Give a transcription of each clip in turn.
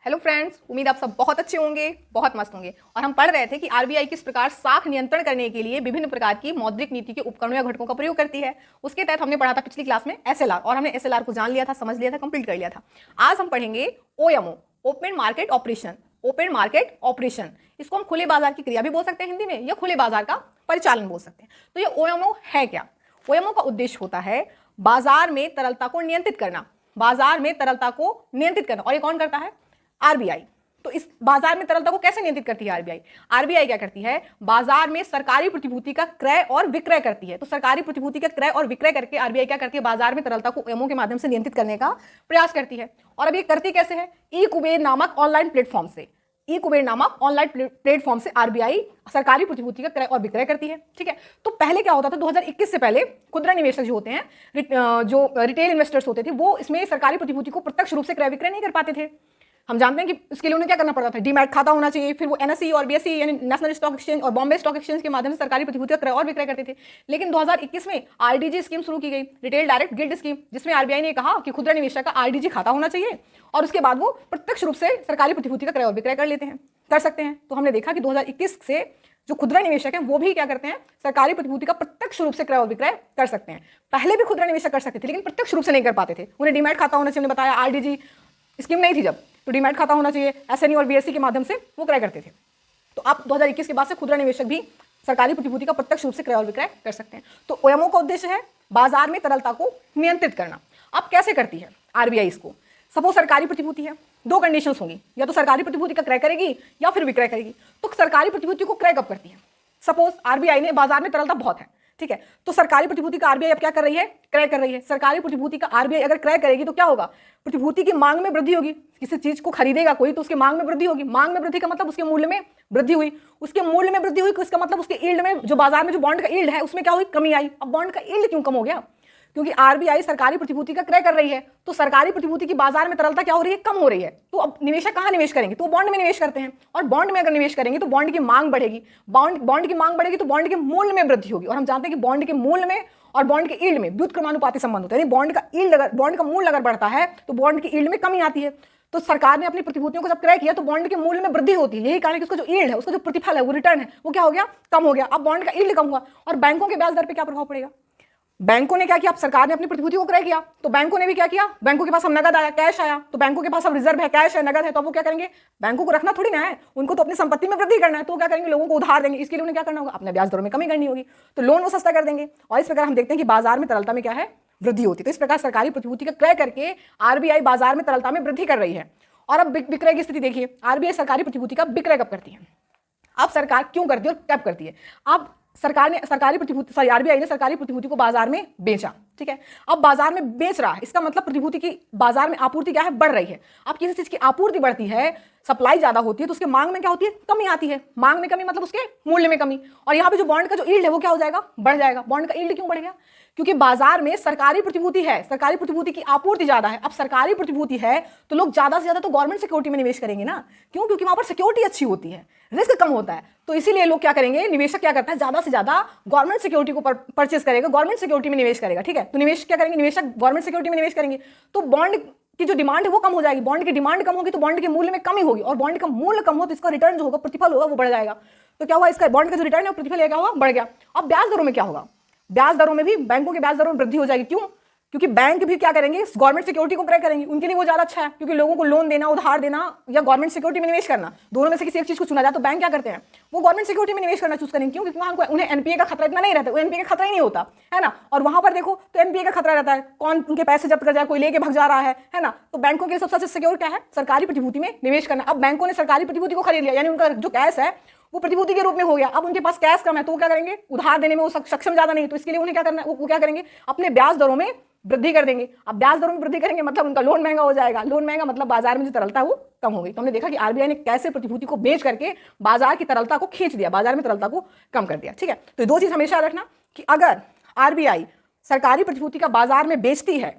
Hello friends, उम्मीद आप सब बहुत अच्छे होंगे, बहुत मस्त होंगे। और हम पढ़ रहे थे कि आरबीआई किस प्रकार साख नियंत्रण करने के लिए विभिन्न प्रकार की मौद्रिक नीति के उपकरणों या घटकों का प्रयोग करती है। उसके तहत हमने पढ़ा था पिछली क्लास में एसएलआर, और हमने एसएलआर को जान लिया था, समझ लिया था, कंप्लीट कर लिया था। आज हम पढ़ेंगे OMO, open market operation. Open market operation, इसको हम खुले बाजार की क्रिया भी बोल सकते हैं हिंदी में, या खुले बाजार का परिचालन बोल सकते हैं। तो ये ओएमओ है क्या? ओएमओ का उद्देश्य होता है बाजार में तरलता को नियंत्रित करना। बाजार में तरलता को नियंत्रित करना, और ये कौन करता है? आरबीआई। तो इस बाजार में तरलता को कैसे नियंत्रित करती है आरबीआई? आरबीआई क्या करती है? बाजार में सरकारी प्रतिभूति का क्रय और विक्रय करती है। तो सरकारी प्रतिभूति का क्रय और विक्रय करके आरबीआई क्या करती है? बाजार में तरलता को ओएमओ के माध्यम से नियंत्रित करने का प्रयास करती है। और अब ये करती कैसे है? ई कुबेर नामक ऑनलाइन प्लेटफॉर्म से। ई कुबेर नामक ऑनलाइन प्लेटफॉर्म से आरबीआई सरकारी प्रतिभूति का क्रय और विक्रय करती है। ठीक है, तो पहले क्या होता था? 2021 से पहले खुदरा निवेशक जो होते हैं, जो रिटेल इन्वेस्टर्स होते थे, वो इसमें सरकारी प्रतिभूति को प्रत्यक्ष रूप से क्रय विक्रय नहीं कर पाते थे। हम जानते हैं कि इसके लिए उन्हें क्या करना पड़ता था? डीमैट खाता होना चाहिए, फिर वो एनएसई और बीएसई यानी नेशनल स्टॉक एक्सचेंज और बॉम्बे स्टॉक एक्सचेंज के माध्यम से सरकारी प्रतिभूति का क्रय और विक्रय करते थे। लेकिन 2021 में आरडीजी स्कीम शुरू की गई, रिटेल डायरेक्ट गिल्ड स्कीम, जिसमें आरबीआई ने कहा कि खुदरा निवेशक का आरडीजी खाता होना चाहिए और उसके बाद वो प्रत्यक्ष रूप से सरकारी प्रतिभूति का क्रय और विक्रय कर सकते हैं। तो हमने देखा कि 2021 से जो खुदरा निवेशक हैं वो भी क्या करते हैं? सरकारी प्रतिभूति का प्रत्यक्ष रूप से क्रय और विक्रय कर सकते हैं। पहले भी खुदरा निवेशक कर सकते थे, लेकिन प्रत्यक्ष रूप से नहीं कर पाते थे। उन्हें डीमैट खाता होना चाहिए, हमने बताया आरडीजी स्कीम नहीं थी जब, तो डीमैट खाता होना चाहिए, एसएनई और बीएसई के माध्यम से वो क्रय करते थे। तो अब 2021 के बाद से खुदरा निवेशक भी सरकारी प्रतिभूति का प्रत्यक्ष रूप से क्रय और विक्रय कर सकते हैं। तो ओएमओ का उद्देश्य है बाजार में तरलता को नियंत्रित करना। अब कैसे करती है आरबीआई इसको? सपोज सरकारी प्रतिभूति है, दो कंडीशंस होंगी, या तो सरकारी प्रतिभूति का क्रय करेगी या फिर विक्रय करेगी। तो सरकारी प्रतिभूति को क्रय कब करती है? सपोज आरबीआई ने, बाजार में तरलता बहुत है, ठीक है, तो सरकारी प्रतिभूति का आरबीआई अब क्या कर रही है? क्रय कर रही है। सरकारी प्रतिभूति का आरबीआई अगर क्रय करेगी तो क्या होगा? प्रतिभूति की मांग में वृद्धि होगी। किसी चीज को खरीदेगा कोई तो उसकी मांग में वृद्धि होगी। मांग में वृद्धि का मतलब उसके मूल्य में वृद्धि हुई। उसके मूल्य में वृद्धि हुई, इसका मतलब उसके यील्ड में, जो बाजार में जो बॉन्ड का यील्ड है उसमें क्या हुई? कमी आई। अब बॉन्ड का यील्ड क्यों कम हो गया? क्योंकि आरबीआई सरकारी प्रतिभूति का क्रय कर रही है, तो सरकारी प्रतिभूति की बाजार में तरलता क्या हो रही है? कम हो रही है। तो अब निवेशक कहाँ निवेश करेंगे? तो बॉन्ड में निवेश करते हैं, और बॉन्ड में अगर निवेश करेंगे तो बॉन्ड की मांग बढ़ेगी। बॉन्ड की मांग बढ़ेगी तो बॉन्ड के मूल्य में वृद्धि होगी। और हम जानते हैं कि बॉन्ड के मूल्य में और बॉन्ड के यील्ड में व्युत्क्रमानुपाती संबंध होता है। यानी बॉन्ड का मूल्य अगर बढ़ता है तो बॉन्ड की यील्ड में कमी आती है। तो सरकार ने अपनी प्रतिभूतियों को जब क्रय किया तो बॉन्ड के मूल्य में वृद्धि होती है। यही कारण है कि उसका जो यील्ड है, उसका जो प्रतिफल है, वो रिटर्न है, वो क्या हो गया? कम हो गया। अब बॉन्ड का यील्ड कम हुआ, और बैंकों के ब्याज दर पर क्या प्रभाव पड़ेगा? बैंकों ने क्या किया? अब सरकार ने अपनी प्रतिभूति को क्रय किया तो बैंकों ने भी क्या किया? बैंकों के पास अब नगद आया, कैश आया, तो बैंकों के पास अब रिजर्व है, कैश है, नगद है, तो वो क्या करेंगे? बैंकों को रखना थोड़ी ना है, उनको तो अपनी संपत्ति में वृद्धि करना है। तो क्या करेंगे? लोगों को उधार देंगे। इसके लिए उन्हें क्या करना होगा? अपने ब्याज दरों में कमी करनी होगी, तो लोन वो सस्ता कर देंगे। और इस प्रकार हम देखते हैं कि बाजार में तरलता में क्या है? वृद्धि होती है। तो इस प्रकार सरकारी प्रतिभूति का क्रय करके आरबीआई बाजार में तरलता में वृद्धि कर रही है। और अब विक्रय की स्थिति देखिए, आरबीआई सरकारी प्रतिभूति का विक्रय कब करती है? अब सरकार क्यों करती है और कब करती है? अब आरबीआई ने सरकारी प्रतिभूति को बाजार में बेचा, ठीक है। अब बाजार में बेच रहा है, इसका मतलब प्रतिभूति की बाजार में आपूर्ति क्या है? बढ़ रही है। अब किसी चीज की आपूर्ति बढ़ती है, सप्लाई ज्यादा होती है, तो उसके मांग में क्या होती है? कमी आती है। मांग में कमी मतलब उसके मूल्य में कमी। और यहाँ पे जो बॉन्ड का जो यील्ड है वो क्या हो जाएगा? बढ़ जाएगा। बॉन्ड का यील्ड क्यों बढ़ गया? क्योंकि बाजार में सरकारी प्रतिभूति है, सरकारी प्रतिभूति की आपूर्ति ज्यादा है। अब सरकारी प्रतिभूति है तो लोग ज्यादा से ज्यादा तो गवर्नमेंट सिक्योरिटी में निवेश करेंगे ना। क्यों? क्योंकि वहां पर सिक्योरिटी अच्छी होती है, रिस्क कम होता है। तो इसीलिए लोग क्या करेंगे? निवेशक क्या करता है? ज्यादा से ज्यादा गवर्नमेंट सिक्योरिटी को परचेस करेगा, गवर्नमेंट सिक्योरिटी में निवेश करेगा, ठीक है। तो निवेश क्या करेंगे? निवेशक गवर्नमेंट सिक्योरिटी में निवेश करेंगे तो बॉन्ड की जो डिमांड है वो कम हो जाएगी। बॉन्ड की डिमांड कम होगी तो बॉन्ड के मूल्य में कमी होगी, और बॉन्ड का मूल्य कम हो तो इसका रिटर्न जो होगा, प्रतिफल होगा, वो बढ़ जाएगा। तो क्या हुआ? इसका बॉन्ड का जो रिटर्न है प्रतिफल क्या हुआ? बढ़ गया। अब ब्याज दरों में क्या होगा? ब्याज दरों में भी बैंकों के ब्याज दरों में वृद्धि हो जाएगी। क्यों? क्योंकि बैंक भी क्या करेंगे? गवर्नमेंट सिक्योरिटी को क्रय करेंगे। उनके लिए वो ज्यादा अच्छा है, क्योंकि लोगों को लोन देना, उधार देना, या गवर्नमेंट सिक्योरिटी में निवेश करना, दोनों में से किसी एक चीज को चुना जाए तो बैंक क्या करते हैं? वो गवर्नमेंट सिक्योरिटी में निवेश करना चूज करेंगे। क्यों? क्योंकि वहां उन्हें एनपीए का खतरा इतना नहीं रहता, वो एनपीए का खतरा ही नहीं होता है ना। और वहां पर देखो तो एनपीए का खतरा रहता है, कौन उनके पैसे जब्त कर जाए, कोई लेके भाग जा रहा है ना। तो बैंकों के लिए सबसे सिक्योर क्या है? सरकारी प्रतिभूति में निवेश करना। अब बैंकों ने सरकारी प्रतिभूति को खरीद लिया, यानी उनका जो कैश है वो प्रतिभूति के रूप में हो गया। अब उनके पास कैश कम है तो वो क्या करेंगे? उधार देने में वो सक्षम ज्यादा नहीं, तो इसके लिए उन्हें क्या करना है? वो क्या करेंगे? अपने ब्याज दरों में वृद्धि कर देंगे। अब ब्याज दरों में वृद्धि करेंगे मतलब उनका लोन महंगा हो जाएगा। लोन महंगा मतलब बाजार में जो तरलता है वो कम हो गई। तो हमने देखा कि आरबीआई ने कैसे प्रतिभूति को बेच करके बाजार की तरलता को खींच दिया, बाजार में तरलता को कम कर दिया, ठीक है। तो दो चीज हमेशा रखना कि अगर आरबीआई सरकारी प्रतिभूति का बाजार में बेचती है,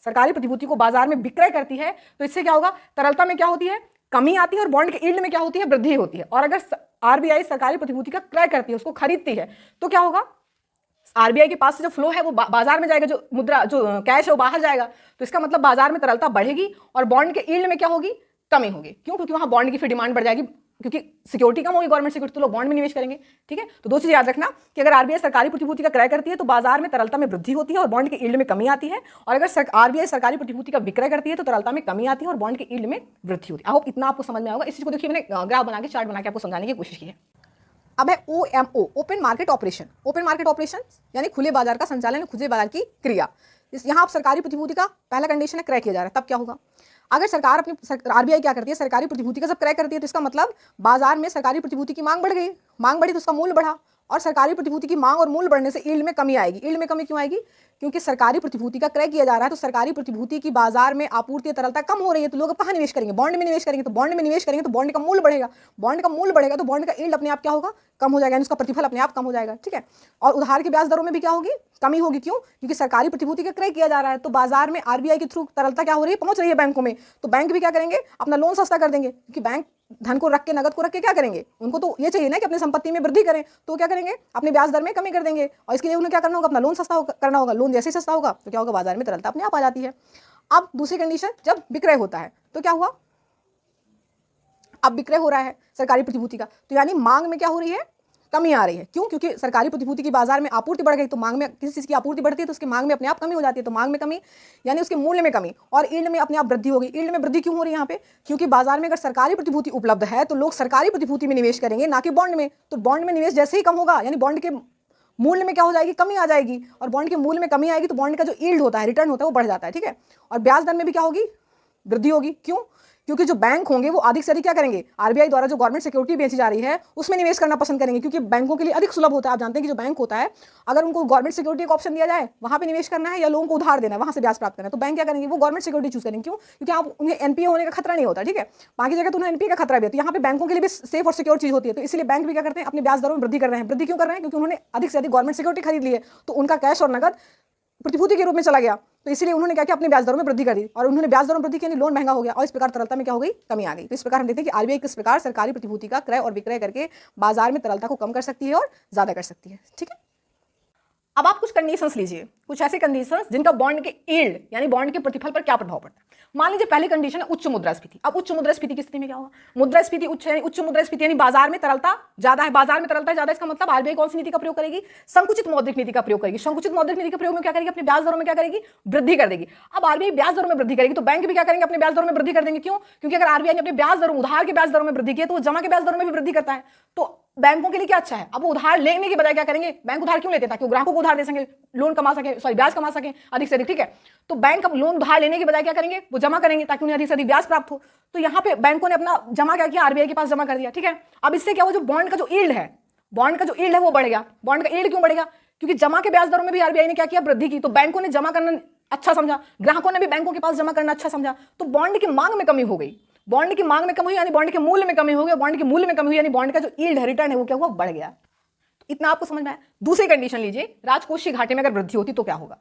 सरकारी प्रतिभूति को बाजार में विक्रय करती है, तो इससे क्या होगा? तरलता में क्या होती है? कमी आती है, और बॉन्ड के यील्ड में क्या होती है? वृद्धि होती है। और अगर आरबीआई सरकारी प्रतिभूति का क्रय करती है, उसको खरीदती है, तो क्या होगा? आरबीआई के पास से जो फ्लो है वो बाजार में जाएगा, जो मुद्रा, जो कैश है वो बाहर जाएगा। तो इसका मतलब बाजार में तरलता बढ़ेगी और बॉन्ड के यील्ड में क्या होगी? कमी होगी। क्यों? क्योंकि वहां बॉन्ड की फिर डिमांड बढ़ जाएगी, क्योंकि सिक्योरिटी कम होगी, गवर्नमेंट सिक्योरिटी, तो लोग बॉन्ड में निवेश करेंगे। ठीक है, तो दो चीज याद रखना कि अगर आरबीआई सरकारी प्रतिभूति का क्रय करती है तो बाजार में तरलता में वृद्धि होती है और बॉन्ड के यील्ड में कमी आती है, और अगर आरबीआई सरकारी प्रतिभूति का विक्रय करती है तो तरलता में कमी आती है और बॉन्ड के यील्ड में वृद्धि होती है। आई होप इतना आपको समझ में आएगा। इस चीज को देखिए, मैंने ग्राफ बना के, चार्ट बना के आपको समझाने की कोशिश की है। अब है OMO, open market operation. Open market operation यानी खुले बाजार का संचालन, खुले बाजार की क्रिया। यहाँ आप सरकारी प्रतिभूति का पहला कंडीशन है क्रय किया जा रहा है, तब क्या होगा? अगर सरकार अपनी आरबीआई क्या करती है, सरकारी प्रतिभूति का जब क्रय करती है तो इसका मतलब बाजार में सरकारी प्रतिभूति की मांग बढ़ गई, मांग बढ़ी तो उसका मूल्य बढ़ा, और सरकारी प्रतिभूति की मांग और मूल्य बढ़ने से यील्ड में कमी आएगी। यील्ड में कमी क्यों आएगी? क्योंकि सरकारी प्रतिभूति का क्रय किया जा रहा है, तो सरकारी प्रतिभूति की बाजार में आपूर्ति तरलता कम हो रही है, तो लोग अब कहाँ निवेश करेंगे? बॉन्ड में निवेश करेंगे। तो बॉन्ड में निवेश करेंगे तो बॉन्ड का मूल्य बढ़ेगा, बॉन्ड का मूल्य बढ़ेगा तो बॉन्ड का यील्ड अपने आप क्या होगा? कम हो जाएगा, उसका प्रतिफल अपने आप कम हो जाएगा। ठीक है, और उधार की ब्याज दरों में भी क्या होगी? कमी होगी। क्यों? क्योंकि सरकारी प्रतिभूति का क्रय किया जा रहा है, तो बाजार में आरबीआई के थ्रू तरलता क्या हो रही है? पहुंच रही है बैंकों में, तो बैंक भी क्या करेंगे? अपना लोन सस्ता कर देंगे, क्योंकि बैंक धन को रख के, नगद को रख के क्या करेंगे? उनको तो ये चाहिए ना कि अपनी संपत्ति में वृद्धि करें, तो क्या करेंगे? अपने ब्याज दर में कमी कर देंगे, और इसके लिए उन्हें क्या करना होगा? अपना लोन सस्ता करना होगा। लोन जैसे ही सस्ता होगा तो क्या होगा? बाजार में तरलता अपने आप आ जाती है। अब दूसरी कंडीशन, जब विक्रय होता है तो क्या हुआ? अब विक्रय हो रहा है सरकारी प्रतिभूति का, तो यानी मांग में क्या हो रही है? कमी आ रही है। क्यों? क्योंकि सरकारी प्रतिभूति की बाजार में आपूर्ति बढ़ गई, तो मांग में, किसी चीज की आपूर्ति बढ़ती है तो उसकी मांग में अपने आप कमी हो जाती है, तो मांग में कमी यानी उसके मूल्य में कमी, और यील्ड में अपने आप वृद्धि होगी। यील्ड में वृद्धि क्यों हो रही है यहाँ पे? क्योंकि बाजार में अगर सरकारी प्रतिभूति उपलब्ध है तो लोग सरकारी प्रतिभूति में निवेश करेंगे, ना कि बॉन्ड में। तो बॉन्ड में निवेश जैसे ही कम होगा, यानी बॉन्ड के मूल्य में क्या हो जाएगी? कमी आ जाएगी, और बॉन्ड के मूल्य में कमी आएगी तो बॉन्ड का जो यील्ड होता है, रिटर्न होता है, वो बढ़ जाता है। ठीक है, और ब्याज दर में भी क्या होगी? वृद्धि होगी। क्यों? क्योंकि जो बैंक होंगे वो अधिक से अधिक क्या करेंगे? आरबीआई द्वारा जो गवर्नमेंट सिक्योरिटी बेची जा रही है उसमें निवेश करना पसंद करेंगे, क्योंकि बैंकों के लिए अधिक सुलभ होता है। आप जानते हैं कि जो बैंक होता है, अगर उनको गवर्नमेंट सिक्योरिटी का ऑप्शन दिया जाए, वहां पे निवेश करना है या लोगों को उधार देना है, वहां से ब्याज प्राप्त करना है, तो बैंक क्या करेंगे? वो गवर्नमेंट सिक्योरिटी चूज करेंगे। क्यों? क्योंकि आप उन्हें एनपीए होने का खतरा नहीं होता। ठीक है, बाकी जगह तो उन्हें एनपीए का खतरा भी है, तो यहाँ पे बैंकों के लिए भी सेफ और सिक्योर चीज होती है, तो इसलिए बैंक भी क्या करते हैं? अपनी ब्याज दरों में वृद्धि कर रहे हैं। वृद्धि क्यों कर रहे हैं? क्योंकि उन्होंने अधिक से अधिक गवर्नमेंट सिक्योरिटी खरीद ली है, तो उनका कैश और नगद प्रतिभूति के रूप में चला गया, तो इसीलिए उन्होंने क्या किया? अपने ब्याज दरों में वृद्धि कर दी, और उन्होंने ब्याज दरों में वृद्धि की, लोन महंगा हो गया, और इस प्रकार तरलता में क्या हो गई? कमी आ गई। तो इस प्रकार हम देखते हैं कि आरबीआई किस प्रकार सरकारी प्रतिभूति का क्रय और विक्रय करके बाजार में तरलता को कम कर सकती है और ज्यादा कर सकती है। ठीक है, अब आप कुछ कंडीशंस लीजिए, कुछ ऐसे कंडीशंस जिनका बॉन्ड के यील्ड यानी बॉन्ड के प्रतिफल पर क्या प्रभाव पड़ता है। मान लीजिए पहली कंडीशन है उच्च मुद्रास्फीति। अब उच्च मुद्रास्फीति की स्थिति में क्या होगा? मुद्रास्फीति उच्च है, उच्च मुद्रास्फीति यानी बाजार में तरलता ज्यादा है। बाजार में तरलता ज्यादा, इसका मतलब आरबीआई कौन सी नीति का प्रयोग करेगी? संकुचित मौद्रिक नीति का प्रयोग करेगी। संकुचित मौद्रिक नीति के प्रयोग में क्या करेगी? अपने ब्याज दरों में क्या करेगी? वृद्धि कर देगी। अब आरबीआई ब्याज दरों में वृद्धि करेगी तो बैंक भी क्या करेंगे? अपने ब्याज दरों में वृद्धि कर देंगे। क्यों? क्योंकि अगर आरबीआई ने अपने ब्याज दरों, उधार के ब्याज दरों में वृद्धि की है तो वो जमा के ब्याज दरों में भी वृद्धि करता है, तो बैंकों के लिए क्या अच्छा है? अब वो उधार लेने के बजाय क्या करेंगे? बैंक उधार क्यों लेते हैं? ताकि वो ग्राहकों को उधार दे सके, लोन कमा सके, सॉरी ब्याज कमा सके अधिक से अधिक। ठीक है, तो बैंक अब लोन उधार लेने के बजाय क्या करेंगे? वो जमा करेंगे ताकि उन्हें अधिक से अधिक ब्याज प्राप्त हो। तो यहाँ पे बैंकों ने अपना जमा क्या किया? आरबीआई के पास जमा कर दिया। ठीक है, अब इससे क्या हुआ? जो बॉन्ड का जो यील्ड है, बॉन्ड का जो यील्ड है वो बढ़ गया। बॉन्ड का यील्ड क्यों बढ़ेगा? क्योंकि जमा के ब्याज दरों में भी आरबीआई ने क्या किया? वृद्धि की, तो बैंकों ने जमा करना अच्छा समझा, ग्राहकों ने भी बैंकों के पास जमा करना अच्छा समझा, तो बॉन्ड की मांग में कमी हो गई। बॉन्ड की मांग में कमी हुई यानी बॉन्ड के मूल्य में कमी हो गई, बॉन्ड के मूल्य में कमी हुई यानी बॉन्ड का जो यील्ड है, रिटर्न है, वो क्या हुआ? बढ़ गया। इतना आपको समझ में आया। दूसरी कंडीशन लीजिए, राजकोषीय घाटे में अगर वृद्धि होती तो क्या होगा?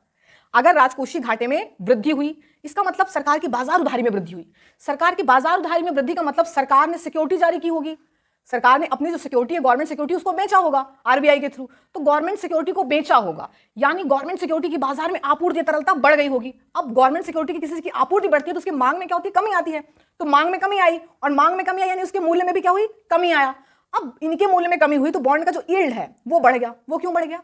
अगर राजकोषीय घाटे में वृद्धि हुई, इसका मतलब सरकार की बाजार उधारी में वृद्धि हुई। सरकार की बाजार उधारी में वृद्धि का मतलब सरकार ने सिक्योरिटी जारी की होगी, सरकार ने अपनी जो सिक्योरिटी है, गवर्नमेंट सिक्योरिटी, उसको बेचा होगा आरबीआई के थ्रू, तो गवर्नमेंट सिक्योरिटी को बेचा होगा, यानी गवर्नमेंट सिक्योरिटी की बाजार में आपूर्ति तरलता बढ़ गई होगी। अब गवर्नमेंट सिक्योरिटी की किसी चीज की आपूर्ति बढ़ती है तो उसकी मांग में क्या होती है? कमी आती है, तो मांग में कमी आई, और मांग में कमी आई यानी उसके मूल्य में भी क्या हुई? कमी आया। अब इनके मूल्य में कमी हुई तो बॉन्ड का जो यील्ड है वो बढ़ गया। वो क्यों बढ़ गया?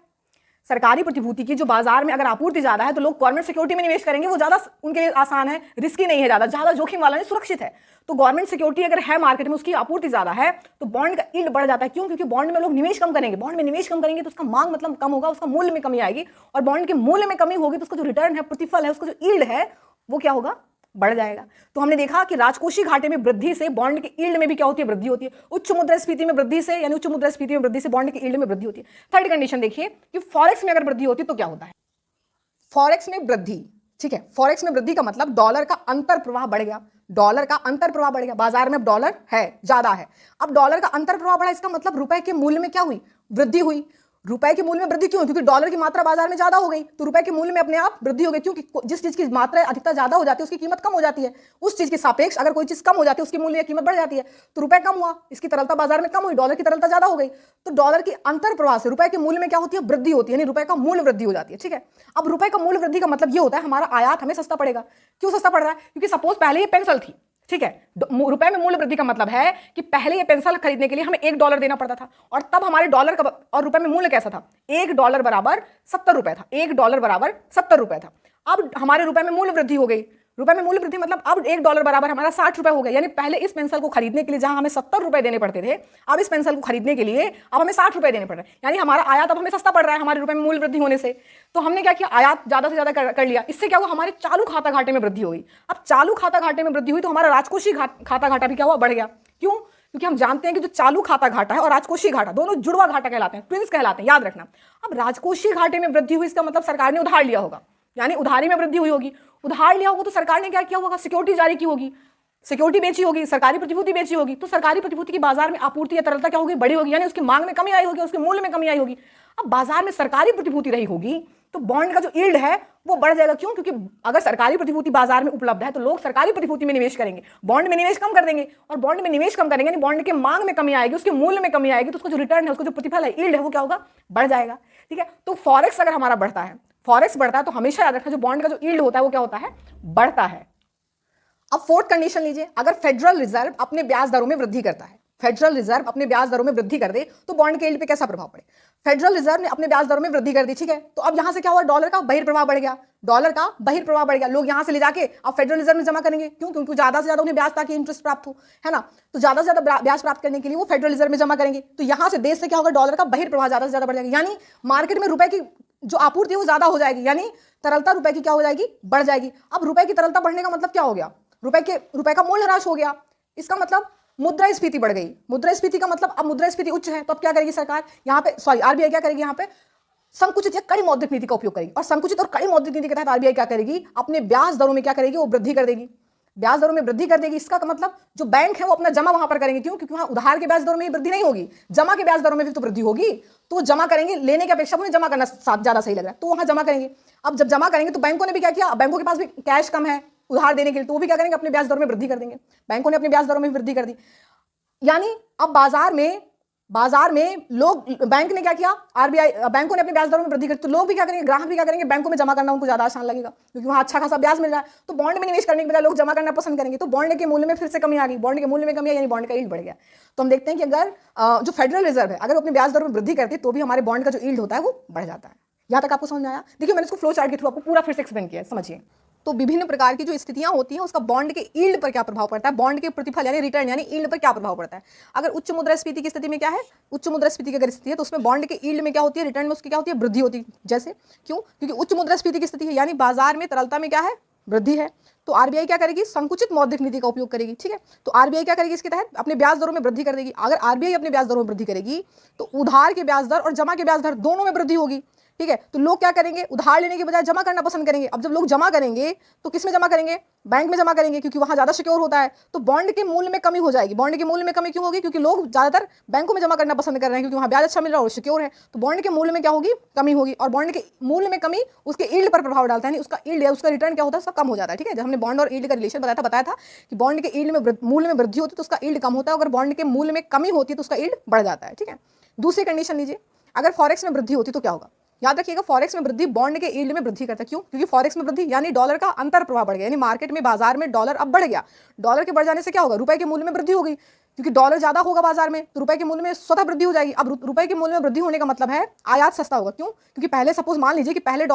सरकारी प्रतिभूति की जो बाजार में अगर आपूर्ति ज्यादा है तो लोग गवर्नमेंट सिक्योरिटी में निवेश करेंगे, वो ज्यादा उनके लिए आसान है, रिस्की नहीं है, ज्यादा जोखिम वाला नहीं, सुरक्षित है। तो गवर्नमेंट सिक्योरिटी अगर है मार्केट में, उसकी आपूर्ति ज्यादा है, तो बॉन्ड का यील्ड बढ़ जाता है। क्यों? क्योंकि बॉन्ड में लोग निवेश कम करेंगे, बॉन्ड में निवेश कम करेंगे तो उसका मांग मतलब कम होगा, उसका मूल्य में कमी आएगी, और बॉन्ड के मूल्य में कमी होगी तो उसका जो रिटर्न है, प्रतिफल है, उसका जो यील्ड है वो क्या होगा? बढ़ जाएगा। तो हमने देखा कि राजकोषीय घाटे में वृद्धि से बॉन्ड के यील्ड में भी क्या होती है? वृद्धि होती है। उच्च मुद्रास्फीति में वृद्धि से, यानी उच्च मुद्रास्फीति में वृद्धि से बॉन्ड के यील्ड में वृद्धि होती है। थर्ड कंडीशन देखिए कि फॉरेक्स में अगर वृद्धि होती है तो क्या होता है? फॉरेक्स में वृद्धि, ठीक है, फॉरेक्स में वृद्धि का मतलब डॉलर का अंतर प्रवाह बढ़ गया। डॉलर का अंतर प्रवाह बढ़ गया, बाजार में अब डॉलर है, ज्यादा है। अब डॉलर का अंतर प्रवाह बढ़ा, इसका मतलब रुपए के मूल्य में क्या हुई? वृद्धि हुई। रुपए के मूल्य में वृद्धि क्यों? क्योंकि डॉलर की मात्रा बाजार में ज्यादा हो गई, तो रुपए के मूल्य में अपने आप वृद्धि हो गई। क्योंकि जिस चीज की मात्रा अधिकता ज्यादा हो जाती है उसकी कीमत कम हो जाती है। उस चीज के सापेक्ष अगर कोई चीज कम हो जाती है उसकी मूल्य कीमत बढ़ जाती है, तो रुपए कम हुआ, इसकी तरलता बाजार में कम हुई, डॉलर की तरलता ज्यादा हो गई, तो डॉलर की अंतर प्रवाह से रुपए के मूल्य में क्या होती है? वृद्धि होती है, यानी रुपए का मूल्य वृद्धि हो जाती है। ठीक है, अब रुपए का मूल्य वृद्धि का मतलब ये होता है हमारा आयात हमें सस्ता पड़ेगा। क्यों सस्ता पड़ रहा है? क्योंकि सपोज पहले ये पेंसिल थी, ठीक है। रुपए में मूल्य वृद्धि का मतलब है कि पहले ये पेंसिल खरीदने के लिए हमें $1 देना पड़ता था, और तब हमारे डॉलर का और रुपए में मूल्य कैसा था, $1 बराबर 70 रुपए था। $1 बराबर 70 रुपए था। अब हमारे रुपए में मूल्य वृद्धि हो गई। रुपए में मूल्य वृद्धि मतलब अब $1 बराबर हमारा 60 रुपए हो गया। यानी पहले इस पेंसिल को खरीदने के लिए जहां हमें 70 रुपए देने पड़ते थे, अब इस पेंसिल को खरीदने के लिए अब हमें 60 रुपए देने पड़ रहे हैं। यानी हमारा आयात अब हमें सस्ता पड़ रहा है हमारे रुपए में मूल्य वृद्धि होने से। तो हमने क्या किया, आयात ज्यादा से ज्यादा कर लिया। इससे क्या हुआ, हमारे चालू खाता घाटे में वृद्धि हो गई। अब चालू खाता घाटे में वृद्धि हुई तो हमारा राजकोषीय खाता घाटा भी क्या हुआ, बढ़ गया। क्यों? क्योंकि हम जानते हैं कि जो चालू खाता घाटा है और राजकोषीय घाटा दोनों जुड़वा घाटा कहलाते हैं, ट्विंस कहलाते हैं, याद रखना। अब राजकोषीय घाटे में वृद्धि हुई इसका मतलब सरकार ने उधार लिया होगा, यानी उधारी में वृद्धि हुई होगी। उधार लिया होगा तो सरकार ने क्या किया होगा, सिक्योरिटी जारी की होगी, सिक्योरिटी बेची होगी, सरकारी प्रतिभूति बेची होगी। तो सरकारी प्रतिभूति की बाजार में आपूर्ति या तरलता क्या होगी, बड़ी होगी, यानी उसकी मांग में कमी आई होगी, उसके मूल्य में कमी आई होगी। अब बाजार में सरकारी प्रतिभूति रही होगी तो बॉन्ड का जो यील्ड है वो बढ़ जाएगा। क्यों? क्योंकि अगर सरकारी प्रतिभूति बाजार में उपलब्ध है तो लोग सरकारी प्रतिभूति में निवेश करेंगे, बॉन्ड में निवेश कम कर देंगे, और बॉन्ड में निवेश कम करेंगे यानी बॉन्ड के मांग में कमी आएगी, उसके मूल्य में कमी आएगी, तो उसका जो रिटर्न है, उसका जो प्रतिफल है, यील्ड है, वो क्या होगा, बढ़ जाएगा। ठीक है। तो फॉरेक्स अगर हमारा बढ़ता है, फॉरेक्स बढ़ता है तो हमेशा याद रखना जो बॉन्ड का जो यील्ड होता है वो क्या होता है, बढ़ता है। अब फोर्थ कंडीशन लीजिए, अगर फेडरल रिजर्व अपने ब्याज दरों में वृद्धि करता है, फेडरल रिजर्व अपने ब्याज दरों में वृद्धि कर दे तो बॉन्ड के यील्ड पे कैसा प्रभाव पड़े। फेडरल रिजर्व ने अपने ब्याज दरों में वृद्धि कर दी, ठीक है, तो अब यहां से क्या हुआ, डॉलर का बहिर्प्रवाह बढ़ गया, डॉलर का बहिर्प्रवाह बढ़ गया। लोग यहां से ले जाके अब फेडरल रिजर्व में जमा करेंगे। क्यों? क्योंकि ज्यादा से ज्यादा उन्हें ब्याज ताकि इंटरेस्ट प्राप्त हो, है ना, तो ज्यादा से ज्यादा ब्याज प्राप्त करने के लिए वो फेडरल रिजर्व में जमा करेंगे। तो यहां से देश से क्या होगा, डॉलर का बहिर्प्रवाह ज्यादा से ज्यादा बढ़ जाएगा, यानी मार्केट में रुपए की जो आपूर्ति है वो ज्यादा हो जाएगी, यानी तरलता रुपए की क्या हो जाएगी, बढ़ जाएगी। अब रुपए की तरलता बढ़ने का मतलब क्या हो गया, रुपए का मूल्य ह्रास हो गया। इसका मतलब मुद्रास्फीति बढ़ गई। मुद्रास्फीति का मतलब अब मुद्रास्फीति उच्च है तो अब क्या करेगी सरकार, यहाँ पे सॉरी आरबीआई क्या करेगी, यहाँ पे संकुचित या कड़ी मौद्रिक नीति का उपयोग करेगी। और संकुचित और कड़ी मौद्रिक नीति के तहत आरबीआई क्या करेगी, अपने ब्याज दरों में क्या करेगी, वो वृद्धि कर देगी, ब्याज दरों में वृद्धि कर देगी। इसका मतलब जो बैंक है वो अपना जमा वहां पर करेंगे। क्यों? क्योंकि वहां उधार के ब्याज दरों में वृद्धि नहीं होगी, जमा के ब्याज दरों में भी तो वृद्धि होगी, तो जमा करेंगे, लेने की अपेक्षा उन्हें जमा करना ज्यादा सही लग रहा है तो वहां जमा करेंगे। अब जब जमा करेंगे तो बैंकों ने भी क्या किया, बैंकों के पास भी कैश कम है उधार देने के लिए, तो वो भी क्या करेंगे, अपने ब्याज दरों में वृद्धि कर देंगे। बैंकों ने अपने ब्याज दरों में वृद्धि कर दी, यानी अब बाजार में लोग, बैंक ने क्या किया, आरबीआई बैंकों ने अपने ब्याज दरों में वृद्धि कर, तो लोग भी क्या करेंगे, ग्राहक भी क्या करेंगे, बैंकों में जमा करना उनको ज्यादा आसान लगेगा क्योंकि वहां अच्छा खासा ब्याज मिल रहा है। तो बॉन्ड में निवेश करने के बजाय लोग जमा करना पसंद करेंगे, तो बॉन्ड के मूल्य में फिर से कमी आ गई, बॉन्ड के मूल्य में कमी आई यानी बॉन्ड का यील्ड बढ़ गया। तो हम देखते हैं कि अगर जो फेडरल रिजर्व है अगर अपने ब्याज दरों में वृद्धि करती तो भी हमारे बॉन्ड का जो यील्ड होता है वो बढ़ जाता है। यहां तक आपको समझ में आया? देखिए मैंने इसको फ्लो चार्ट के थ्रू आपको पूरा फिर से एक्सप्लेन किया है, समझिए। तो विभिन्न प्रकार की जो स्थितियां होती हैं उसका बॉन्ड के यील्ड पर क्या प्रभाव पड़ता है, बॉन्ड के प्रतिफल यानी रिटर्न यानी यील्ड पर क्या प्रभाव पड़ता है। अगर उच्च मुद्रास्फीति की स्थिति में क्या है, उच्च मुद्रास्फीति की अगर स्थिति है तो उसमें बॉन्ड के यील्ड में क्या होती है, रिटर्न में उसकी क्या होती है, वृद्धि होती है। जैसे क्यों? क्योंकि उच्च मुद्रास्फीति की स्थिति है यानी बाजार में तरलता में क्या है, वृद्धि है, तो आरबीआई क्या करेगी, संकुचित मौद्रिक नीति का उपयोग करेगी। ठीक है, तो आरबीआई क्या करेगी, इसके तहत अपने ब्याज दरों में वृद्धि कर देगी। अगर आरबीआई अपने ब्याज दरों में वृद्धि करेगी तो उधार के ब्याज दर और जमा के ब्याज दर दोनों में वृद्धि होगी। ठीक है, तो लोग क्या करेंगे, उधार लेने के बजाय जमा करना पसंद करेंगे। अब जब लोग जमा करेंगे तो किस में जमा करेंगे, बैंक में जमा करेंगे क्योंकि वहां ज्यादा सिक्योर होता है। तो बॉन्ड के मूल्य में कमी हो जाएगी। बॉन्ड के मूल्य में कमी क्यों होगी, क्योंकि लोग ज्यादातर बैंकों में जमा करना पसंद कर रहे हैं क्योंकि वहां ब्याज अच्छा मिल रहा है और सिक्योर है। तो बॉन्ड के मूल्य में क्या होगी, कमी होगी, और बॉन्ड के मूल्य में कमी उसके यील्ड पर प्रभाव डालता है, यानी उसका यील्ड है, उसका रिटर्न क्या होता है, उसका कम हो जाता है। ठीक है, जब हमने बॉन्ड और यील्ड का रिलेशन बताया था कि बॉन्ड के यील्ड में मूल्य में वृद्धि होती है तो उसका यील्ड कम होता है, अगर बॉन्ड के मूल्य में कमी होती है तो उसका यील्ड बढ़ जाता है। ठीक है, दूसरी कंडीशन लीजिए, अगर फॉरेक्स में वृद्धि होती तो क्या होगा। याद रखिएगा, फॉरेक्स में वृद्धि बॉन्ड के यील्ड में वृद्धि करता है। क्यों? क्योंकि फॉरेक्स में वृद्धि यानी डॉलर का अंतर प्रभाव बढ़ गया, यानी मार्केट में बाजार में डॉलर अब बढ़ गया। डॉलर के बढ़ जाने से क्या होगा, रुपए के मूल्य में वृद्धि होगी, क्योंकि डॉलर ज्यादा होगा बाजार में तो रुपए के मूल्य में स्वतः वृद्धि हो जाएगी। अब रुपए के मूल्य में वृद्धि होने का मतलब है आयात सस्ता होगा। क्यों? क्योंकि पहले सपोज मान लीजिए कि पहले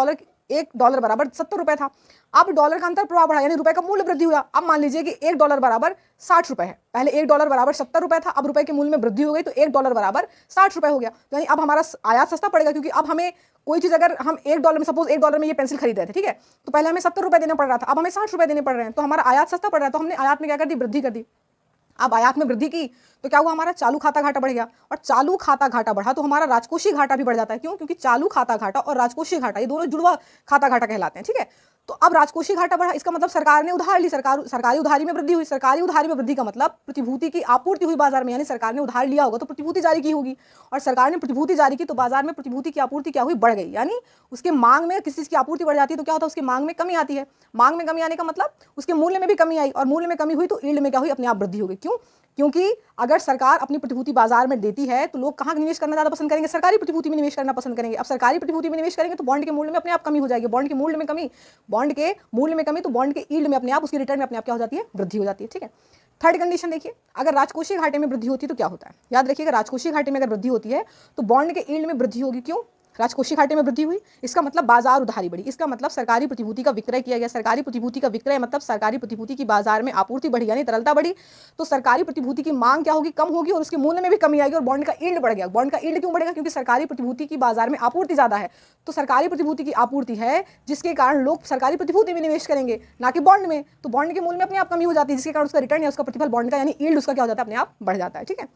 $1 बराबर 70 रुपए था, अब डॉलर का अंतर प्रभाव बढ़ा यानी रुपए का मूल्य वृद्धि हुआ। अब मान लीजिए कि $1 बराबर 60 रुपए है, पहले $1 बराबर 70 रुपए था, अब रुपए के मूल्य में वृद्धि हो गई तो $1 बराबर 60 रुपए हो गया। यानी अब हमारा आयात सस्ता पड़ेगा, क्योंकि अब हमें कोई चीज अगर हम $1 में, सपोज $1 में ये पेंसिल खरीद रहे थे, ठीक है, तो पहले हमें 70 रुपए देना पड़ रहा था, अब हमें 60 रुपए देने पड़ रहे हैं, तो हमारा आयात सस्ता पड़ रहा है, तो हमने आयात में क्या कर दी, वृद्धि कर दी। अब आयात में वृद्धि की तो क्या हुआ, हमारा चालू खाता घाटा बढ़ गया, और चालू खाता घाटा बढ़ा तो हमारा राजकोषीय घाटा भी बढ़ जाता है। क्यों? क्योंकि चालू खाता घाटा और राजकोषीय घाटा ये दोनों जुड़वा खाता घाटा कहलाते हैं। ठीक है, तो अब राजकोषीय घाटा बढ़ा, इसका मतलब सरकार ने उधार ली, सरकारी उधारी में वृद्धि हुई। सरकारी उधारी में वृद्धि का मतलब प्रतिभूति की आपूर्ति हुई बाजार में, यानी सरकार ने उधार लिया होगा तो प्रतिभूति जारी की होगी, और सरकार ने प्रतिभूति जारी की तो बाजार में प्रतिभूति की आपूर्ति क्या हुई, बढ़ गई। यानी उसके मांग में किसी चीज की आपूर्ति बढ़ जाती है तो क्या होता है, उसकी मांग में कमी आती है। मांग में कमी आने का मतलब उसके मूल्य में भी कमी आई, और मूल्य में कमी हुई तो यील्ड में क्या हुई, अपने आप वृद्धि हो गई। क्यों? क्योंकि अगर सरकार अपनी प्रतिभूति बाजार में देती है तो लोग कहाँ निवेश करना ज़्यादा पसंद करेंगे? सरकारी प्रतिभूति में निवेश करना पसंद करेंगे। अब सरकारी प्रतिभूति में निवेश करेंगे तो बॉन्ड के मूल्य में अपने आप कमी हो जाएगी। बॉन्ड के मूल्य में कमी तो बॉन्ड के यील्ड में अपने आप, उसकी रिटर्न में अपने आप क्या हो जाती है? वृद्धि हो जाती है। ठीक है। थर्ड कंडीशन देखिए, अगर राजकोषीय घाटे में वृद्धि होती है तो क्या होता है? याद रखिएगा, राजकोषीय घाटे में अगर वृद्धि होती है तो बॉन्ड के यील्ड में वृद्धि होगी। क्यों? राजकोषीय घाटे में वृद्धि हुई, इसका मतलब बाजार उधारी बढ़ी, इसका मतलब सरकारी प्रतिभूति का विक्रय किया गया। सरकारी प्रतिभूति का विक्रय मतलब सरकारी प्रतिभूति की बाजार में आपूर्ति बढ़ी, यानी तरलता बढ़ी। तो सरकारी प्रतिभूति की मांग क्या होगी? कम होगी, और उसके मूल्य में भी कमी आएगी, और बॉन्ड का यील्ड बढ़ गया। बॉन्ड का यील्ड क्यों बढ़ेगा? क्योंकि सरकारी प्रतिभूति की बाजार में आपूर्ति ज्यादा है। तो सरकारी प्रतिभूति की आपूर्ति है, जिसके कारण लोग सरकारी प्रतिभूति में निवेश करेंगे, ना कि बॉन्ड में। तो बॉन्ड के मूल्य में अपने आप कमी हो जाती है, जिसके कारण उसका रिटर्न या उसका प्रतिफल बॉन्ड का यानी यील्ड उसका क्या हो जाता है? अपने आप बढ़ जाता है। ठीक है।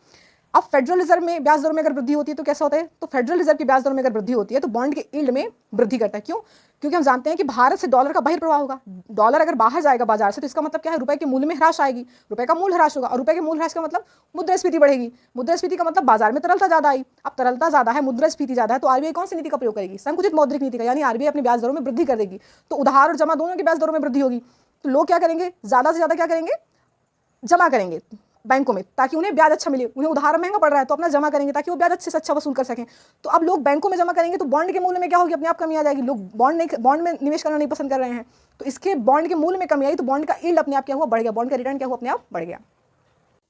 अब फेडरल रिजर्व में ब्याज दरों में अगर वृद्धि होती है तो कैसा होता है? तो फेडरल रिजर्व की ब्याज दरों में अगर वृद्धि होती है तो बॉन्ड के यील्ड में वृद्धि करता है। क्यों? क्योंकि हम जानते हैं कि भारत से डॉलर का बहिर्प्रवाह होगा। डॉलर अगर बाहर जाएगा बाजार से तो इसका मतलब क्या है? रुपए के मूल्य में ह्रास आएगी, रुपए का मूल्य ह्रास होगा, और रुपए के मूल्य ह्रास का मतलब मुद्रास्फीति बढ़ेगी। मुद्रास्फीति का मतलब बाजार में तरलता ज्यादा आई। अब तरलता ज्यादा है, मुद्रास्फीति ज्यादा है, तो आरबीआई कौन सी नीति का प्रयोग करेगी? संकुचित मौद्रिक नीति का, यानी आरबीआई अपनी ब्याज दरों में वृद्धि कर देगी। तो उधार और जमा दोनों की ब्याज दरों में वृद्धि होगी। तो लोग क्या करेंगे? ज्यादा से ज्यादा क्या करेंगे? जमा करेंगे बैंकों में, ताकि उन्हें ब्याज अच्छा मिले। उन्हें उधार महंगा पड़ रहा है तो अपना जमा करेंगे ताकि वो ब्याज अच्छे से अच्छा वसूल कर सकें। तो अब लोग बैंकों में जमा करेंगे तो बॉन्ड के मूल्य में क्या होगी? अपने आप कमी आ जाएगी। लोग बॉन्ड में निवेश करना नहीं पसंद कर रहे हैं, तो इसके बॉन्ड के मूल्य में कमी आई, तो बॉन्ड का यील्ड अपने आप क्या हुआ? बढ़ गया। बॉन्ड का रिटर्न क्या हुआ? अपने आप बढ़ गया।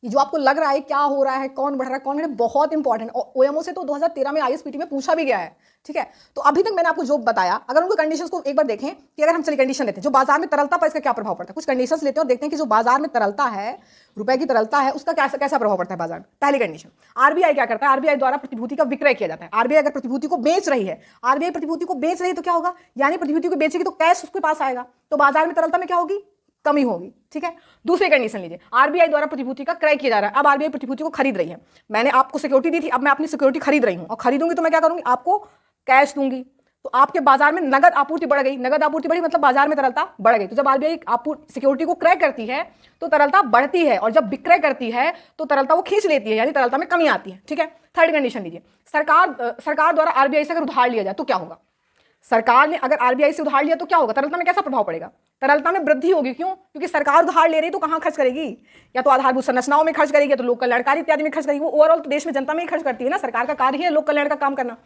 ये जो आपको लग रहा है क्या हो रहा है, कौन बढ़ रहा है, कौन है, बहुत इंपॉर्टेंट, और ओएमओ से तो 2013 में आईएसपीटी में पूछा भी गया है। ठीक है। तो अभी तक मैंने आपको जो बताया, अगर उनको कंडीशंस को एक बार देखें कि अगर हम चलिए कंडीशन लेते हैं, जो बाजार में तरलता पर इसका क्या प्रभाव पड़ता है। कुछ कंडीशंस लेते हैं और देखते हैं कि जो बाजार में तरलता है, रुपए की तरलता है, उसका कैसा प्रभाव पड़ता है बाजार में। पहली कंडीशन, आरबीआई क्या करता है? आरबीआई द्वारा प्रतिभूति का विक्रय किया जाता है। आरबीआई अगर प्रतिभूति को बेच रही है, आरबीआई प्रतिभूति को बेच रही है तो क्या होगा? यानी प्रतिभूति को बेचेगी तो कैश उसके पास आएगा, तो बाजार में तरलता में क्या होगी? कमी होगी। ठीक है। दूसरी कंडीशन लीजिए, आरबीआई द्वारा प्रतिभूति का क्रय किया जा रहा है। अब आरबीआई प्रतिभूति को खरीद रही है। मैंने आपको सिक्योरिटी दी थी, अब मैं अपनी सिक्योरिटी खरीद रही हूं, और खरीदूंगी तो मैं क्या करूंगी? आपको कैश दूंगी। तो आपके बाजार में नगद आपूर्ति बढ़ गई। नगद आपूर्ति बढ़ी मतलब बाजार में तरलता बढ़ गई। तो जब आरबीआई सिक्योरिटी को क्रय करती है तो तरलता बढ़ती है, और जब विक्रय करती है तो तरलता वो खींच लेती है, यानी तरलता में कमी आती है। ठीक है। थर्ड कंडीशन लीजिए, सरकार द्वारा आरबीआई से अगर उधार लिया जाए तो क्या होगा? सरकार ने अगर आरबीआई से उधार लिया तो क्या होगा? तरलता में कैसा प्रभाव पड़ेगा? तरलता में वृद्धि होगी। क्यों? क्योंकि सरकार उधार ले रही तो कहां खर्च करेगी? या तो आधारभूत संरचनाओं में खर्च करेगी, या तो लोक कल्याणकारी इत्यादि में खर्च करेगी। वो ओवरऑल तो देश में जनता में ही खर्च करती है ना, सरकार का कार्य है लोक कल्याण का काम करना।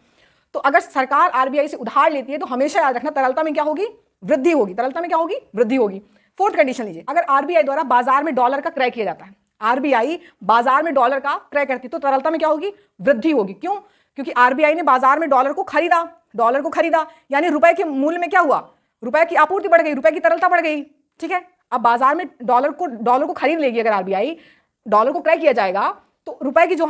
तो अगर सरकार आरबीआई से उधार लेती है तो हमेशा याद रखना, तरलता में क्या होगी? वृद्धि होगी। तरलता में क्या होगी? वृद्धि होगी। फोर्थ कंडीशन लीजिए, अगर आरबीआई द्वारा बाजार में डॉलर का क्रय किया जाता है, आरबीआई बाजार में डॉलर का क्रय करती है तो तरलता में क्या होगी? वृद्धि होगी। क्यों? क्योंकि आरबीआई ने बाजार में डॉलर को खरीदा, यानी रुपए के मूल्य में क्या हुआ? रुपए की आपूर्ति बढ़ गई, रुपए की तरलता बढ़ गई। ठीक है। अब बाजार में डॉलर को खरीद लेगी अगर आरबीआई, डॉलर को क्रय किया जाएगा तो रुपए की जो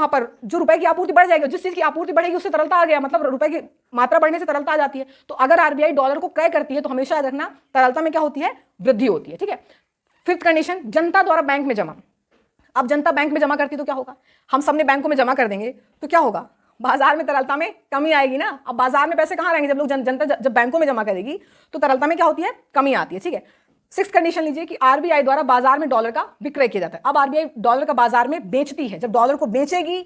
रुपए की आपूर्ति बढ़ जाएगी, जिस चीज की आपूर्ति बढ़ेगी उससे तरलता आ गया, मतलब रुपए की मात्रा बढ़ने से तरलता आ जाती है। तो अगर आरबीआई डॉलर को क्रय करती है तो हमेशा याद रखना, तरलता में क्या होती है? वृद्धि होती है। ठीक है। फिफ्थ कंडीशन, जनता द्वारा बैंक में जमा। अब जनता बैंक में जमा करती तो क्या होगा? हम सबने बैंकों में जमा कर देंगे तो क्या होगा? बाजार में तरलता में कमी आएगी ना। अब बाजार में पैसे कहाँ रहेंगे? जब लोग जनता जब बैंकों में जमा करेगी तो तरलता में क्या होती है? कमी आती है। ठीक है। सिक्स कंडीशन लीजिए कि आरबीआई द्वारा बाजार में डॉलर का विक्रय किया जाता है। अब आरबीआई डॉलर का बाजार में बेचती है, जब डॉलर को बेचेगी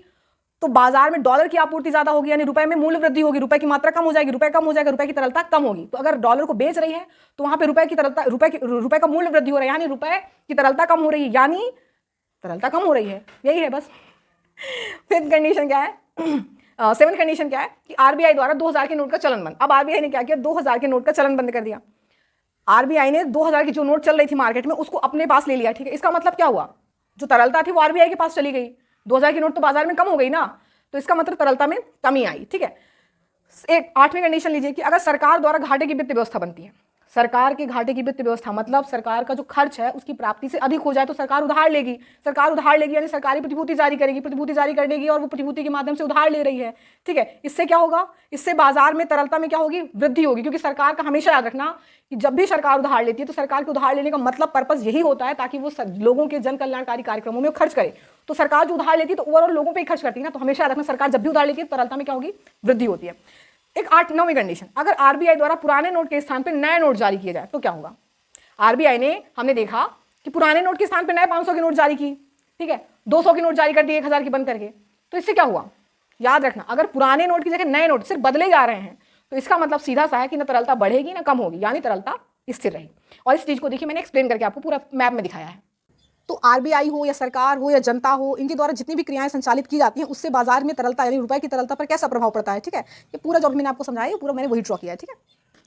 तो बाजार में डॉलर की आपूर्ति ज्यादा होगी, यानी रुपए में मूल्य वृद्धि होगी, रुपए की मात्रा कम हो जाएगी, रुपए कम हो जाएगा, रुपए की तरलता कम होगी। तो अगर डॉलर को बेच रही है तो वहां पे रुपए का मूल्य वृद्धि हो रहा है, यानी रुपए की तरलता कम हो रही है, यानी तरलता कम हो रही है। यही है बस। फिफ्थ कंडीशन क्या है? सेवन कंडीशन क्या है कि आरबीआई द्वारा 2000 के नोट का चलन बंद। अब आरबीआई ने क्या किया? 2000 के नोट का चलन बंद कर दिया। आरबीआई ने 2000 की जो नोट चल रही थी मार्केट में उसको अपने पास ले लिया। ठीक है। इसका मतलब क्या हुआ? जो तरलता थी वो आरबीआई के पास चली गई। 2000 की नोट तो बाजार में कम हो गई ना, तो इसका मतलब तरलता में कमी आई। ठीक है। एक आठवीं कंडीशन लीजिए कि अगर सरकार द्वारा घाटे की वित्त व्यवस्था बनती है, सरकार के घाटे की वित्त व्यवस्था मतलब सरकार का जो खर्च है उसकी प्राप्ति से अधिक हो जाए तो सरकार उधार लेगी। सरकार उधार लेगी यानी सरकारी प्रतिभूति जारी करेगी, प्रतिभूति जारी करेगी और वो प्रतिभूति के माध्यम से उधार ले रही है। ठीक है। इससे क्या होगा? इससे बाजार में तरलता में क्या होगी? वृद्धि होगी। क्योंकि सरकार का हमेशा याद रखना कि जब भी सरकार उधार लेती है तो सरकार के उधार लेने का मतलब पर्पस यही होता है ताकि वो लोगों के जन कल्याणकारी कार्यक्रमों में खर्च करे। तो सरकार जो उधार लेती है तो ओवरऑल लोगों पर ही खर्च करती है ना, तो हमेशा याद रखना सरकार जब भी उधार लेती है तो तरलता में क्या होगी? वृद्धि होती है। एक 8-9वीं कंडीशन, अगर आरबीआई द्वारा पुराने नोट के स्थान पर नए नोट जारी किए जाए तो क्या होगा? आरबीआई ने, हमने देखा कि पुराने नोट के स्थान पर नए 500 के नोट जारी की। ठीक है। 200 के नोट जारी कर दिए 1000 की बंद करके। तो इससे क्या हुआ? याद रखना, अगर पुराने नोट की जगह नए नोट सिर्फ बदले जा रहे हैं तो इसका मतलब सीधा सा है कि ना तरलता बढ़ेगी ना कम होगी, यानी तरलता स्थिर रहेगी। और इस चीज को देखिए मैंने एक्सप्लेन करके आपको पूरा मैप में दिखाया है। तो आरबीआई हो या सरकार हो या जनता हो, इनके द्वारा जितनी भी क्रियाएं संचालित की जाती हैं उससे बाजार में तरलता यानी रुपए की तरलता पर कैसा प्रभाव पड़ता है। ठीक है, ये पूरा जो मैंने आपको समझाया पूरा मैंने वही ड्रॉ किया है। ठीक है,